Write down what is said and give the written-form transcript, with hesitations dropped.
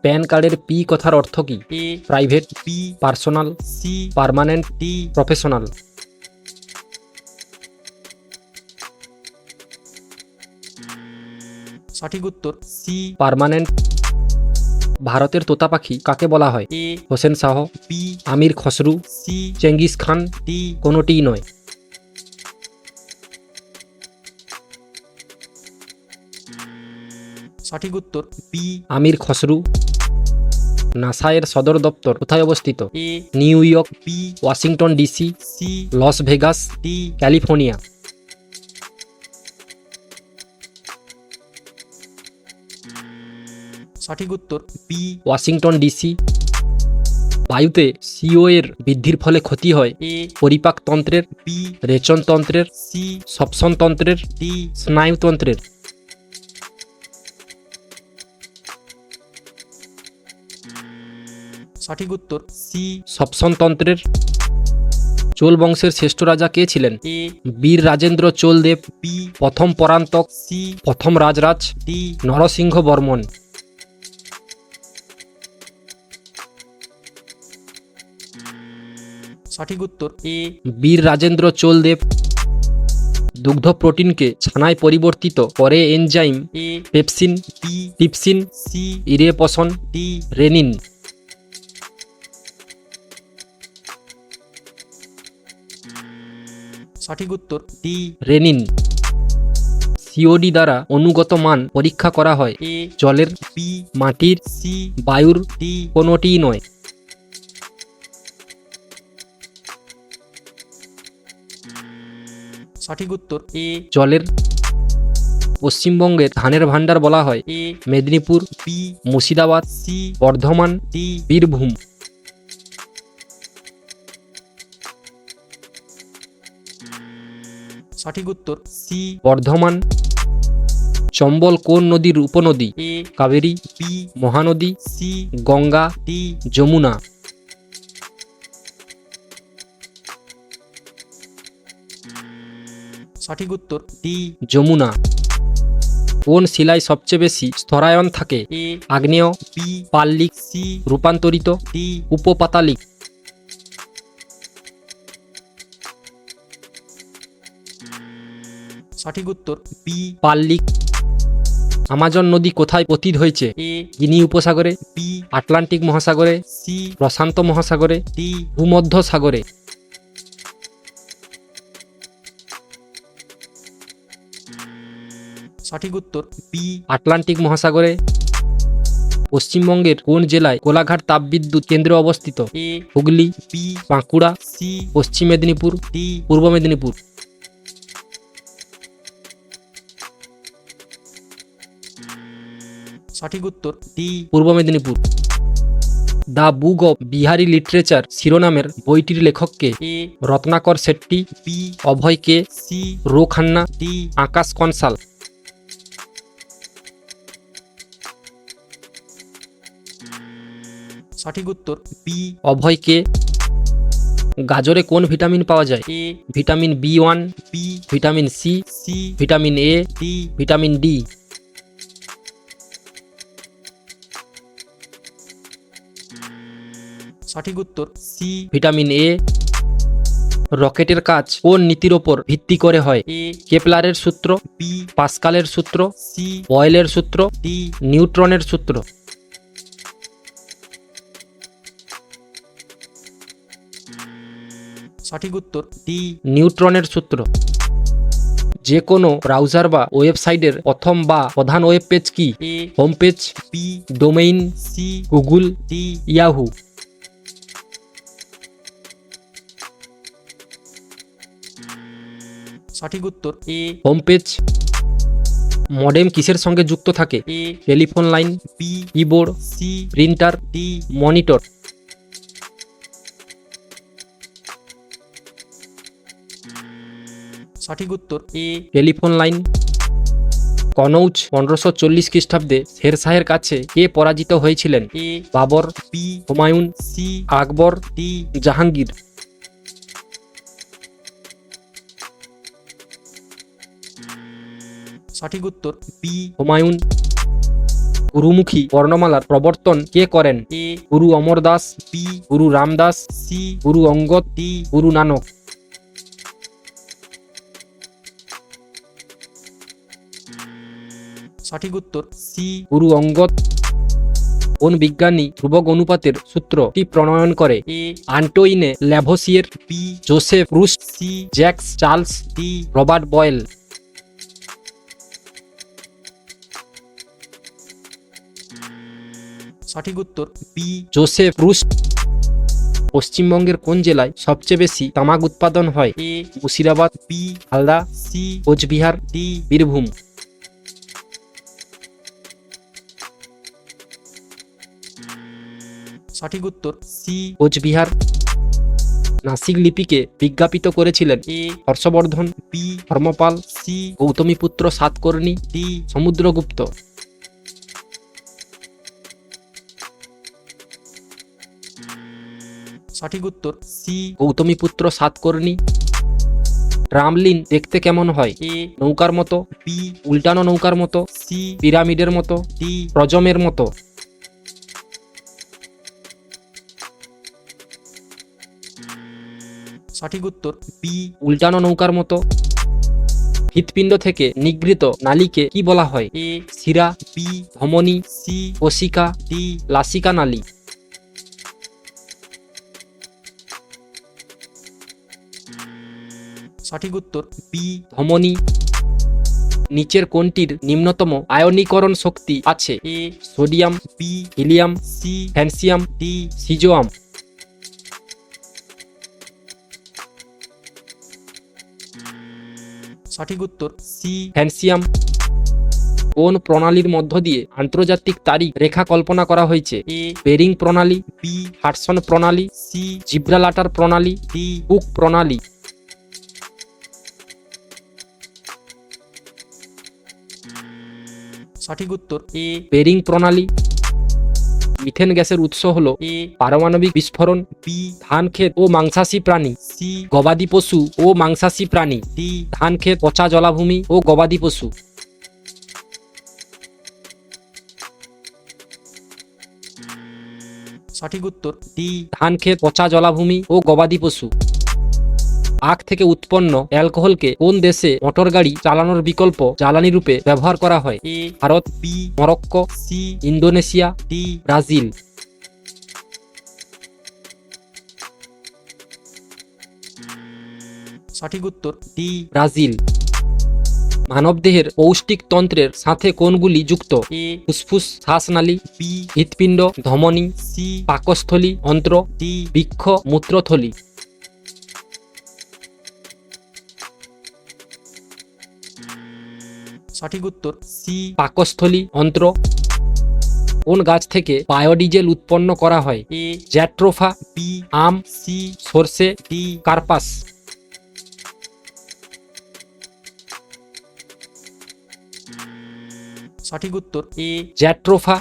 Pan কার্ডের P কথার অর্থ কি? A, private, B, personal, C, permanent, D. Professional. সঠিক উত্তর সি, পার্মানেন্ট। ভারতের তোতা পাখি কাকে বলা হয়? A, Hossain Shah, B, Amir Khusrau, C, Genghis Khan, D. কোনোটিই নয়। সঠিক উত্তর বি, আমির খসরু। নাসায়ের সদর দপ্তর কোথায় অবস্থিত? A, New York, B, Washington DC, C, Las Vegas, D. California. সঠিক উত্তর বি, ওয়াশিংটন ডিসি। বায়ুতে CO এর বৃদ্ধির ফলে ক্ষতি হয় এ, পরিপাকতন্ত্রের, বি, রেচনতন্ত্রের, সি, শ্বসনতন্ত্রের, ডি। স্নায়ুতন্ত্রের। সঠিক উত্তর সি, শ্বসনতন্ত্রের। চোল বংশের শ্রেষ্ঠ রাজা কে ছিলেন? এ, বীর রাজেন্দ্র চোল দেব, বি, প্রথম পরান্তক, সি, প্রথম রাজরাজ, ডি। নরসিংহ বর্মন। সঠিক উত্তর এ, বীর রাজেন্দ্র চোল দেব। দুগ্ধ প্রোটিনকে ছানায় পরিবর্তিত করে enzyme A, pepsin, B, trypsin, C, erepsin, D. Rennin. সঠিক উত্তর ডি, রেনিন। COD দ্বারা অনুগত মান পরীক্ষা করা হয় এ, জলের, বি, মাটির, সি, বায়ুর, ডি। কোনোটিই নয়। সঠিক উত্তর এ, জলের। পশ্চিমবঙ্গের ধানের ভাণ্ডার বলা হয় A, Medinipur, B, Murshidabad, C, Bardhaman, D. Birbhum. সঠিক উত্তর সি, বর্ধমান। চম্বল কোন নদীর উপনদী? A, Kaveri, B, Mahanadi, C, Ganga, D. Yamuna. সঠিক উত্তর ডি, যমুনা। কোন শিলায় সবচেয়ে বেশি স্তরায়ন থাকে? এ, আগ্নেয়, বি, পাললিক, সি, রূপান্তরিত, ডি। উপপাতালিক। সঠিক উত্তর বি, পাললিক। আমাজন নদী কোথায় পতিত হয়েছে? এ, গিনি উপসাগরে, বি, আটলান্টিক মহাসাগরে, সি, প্রশান্ত মহাসাগরে, ডি। ভূমধ্য সাগরে। সঠিক উত্তর বি, আটলান্টিক মহাসাগরে। পশ্চিমবঙ্গের কোন জেলায় কোলাঘাট তাপবিদ্যুৎ কেন্দ্র অবস্থিত? এ, হুগলি, বি, বাঁকুড়া, সি, পশ্চিম মেদিনীপুর, ডি। পূর্ব মেদিনীপুর। সঠিক উত্তর D, Purba Medinipur. The book of Bihari literature শিরোনামের বইটির লেখককে? এ, রত্নাকর শেট্টি, বি, অভয় কে, সি, রো খান্না, ডি। আকাশ কনসাল। সঠিক উত্তর বি, অভয় কে। গাজরে কোন ভিটামিন পাওয়া যায়? A, vitamin B1, B, vitamin C, C, vitamin A, D. Vitamin D. সঠিক উত্তর সি, ভিটামিন A। রকেটের কাজ কোন নীতির ওপর ভিত্তি করে হয়? এ, কেপলারের সূত্র, বি, পাস্কালের সূত্র, সি, বয়েলের সূত্র, ডি। নিউট্রনের সূত্র। সঠিক উত্তর ডি, নিউট্রনের সূত্র। যে কোনো ব্রাউজার বা ওয়েবসাইটের প্রথম বা প্রধান ওয়েব পেজ কি? A, home page, B, domain, C, Google, D. Yahoo. সঠিক উত্তর এ, হোম পেজ। মডেম কিসের সঙ্গে যুক্ত থাকে? A, telephone line, B, keyboard, C, printer, D. Monitor. সঠিক উত্তর এ, টেলিফোন লাইন। কনৌজ 1540 খ্রিস্টাব্দে শেরশাহের কাছে কে পরাজিত হয়েছিলেন? এ, বাবর, বি, হুমায়ুন, সি, আকবর, ডি। জাহাঙ্গীর। সঠিক উত্তর বি, হুমায়ুন। গুরুমুখী বর্ণমালার প্রবর্তন কে করেন? এ গুরু অমর দাস, বি গুরু রামদাস, সি গুরু অঙ্গদ, ডি গুরু নানক। সঠিক উত্তর সি গুরু অঙ্গদ। কোন বিজ্ঞানী ধ্রুবক অনুপাতের সূত্রটি প্রণয়ন করে? A Antoine Lavoisier, B Joseph Proust, C Jacques Charles, D Robert Boyle. সঠিক উত্তর বি জোসেফ প্রুস্ট। পশ্চিমবঙ্গের কোন জেলায় সবচেয়ে বেশি তামাক উৎপাদন হয়? A Murshidabad, B Halda, C Coochbehar, D Birbhum. সঠিক উত্তর সি কোচবিহার। নাসিক লিপিকে বিজ্ঞাপিত করেছিলেন? A Harshavardhana, B Dharmapala, C Gautamiputra Satakarni, D Samudragupta. সঠিক উত্তর সি গৌতমীপুত্র সাতকর্ণী। রামলিন দেখতে কেমন হয়? এ নৌকার মতো, বি উল্টানো নৌকার মতো, সি পিরামিডের মতো, ডি প্রজমের মতো। সঠিক উত্তর বি উল্টানো নৌকার মতো। হৃৎপিণ্ড থেকে নিগৃহীত নালীকে কি বলা হয়? এ শিরা, বি ধমনী, সি কোশিকা, ডি লাসিকা নালী। সঠিক উত্তর বি ধমনী। নিচের কোনটির নিম্নতম আয়নীকরণ শক্তি আছে? A sodium, B helium, C francium, D caesium. সঠিক উত্তর সি ফ্যান্সিয়াম। কোন প্রণালীর মধ্য দিয়ে আন্তর্জাতিক তারিখ রেখা কল্পনা করা হয়েছে? এ বেরিং প্রণালী, বি হাডসন প্রণালী, সি জিব্রালাটার প্রণালী, ডি কুক প্রণালী। সঠিক উত্তর এ বেরিং প্রণালী। মিথেন গ্যাসের উৎস হল এ পারমাণবিক বিস্ফোরণ, বি ধান ক্ষেত ও মাংসাশী প্রাণী, সি গবাদি পশু ও মাংসাশী প্রাণী, ডি ধান ক্ষেত, পচা জলাভূমি ও গবাদি পশু। সঠিক উত্তর ডি ধান ক্ষেত, পচা জলাভূমি ও গবাদি পশু। আখ থেকে উৎপন্ন অ্যালকোহলকে কোন দেশে মোটরগাড়ি চালানোর বিকল্প জ্বালানি রূপে ব্যবহার করা হয়? A Bharat, B Morocco, C Indonesia, D Brazil. সঠিক উত্তর ডি ব্রাজিল। মানবদেহের পৌষ্টিক তন্ত্রের সাথে কোনগুলি যুক্ত? এ ফুসফুস, শ্বাসনালী, বি হৃৎপিণ্ড, ধমনী, সি পাকস্থলী, অন্ত্র, ডি বৃক্ষ, মূত্রথলি। সঠিক উত্তর সি পাকস্থলী, অন্ত্র। কোন গাছ থেকে বায়োডিজেল উৎপন্ন করা হয়? এ জ্যাট্রোফা, বি আম, সি সর্ষে, ডি কার্পাস। সঠিক উত্তর এ জ্যাট্রোফা।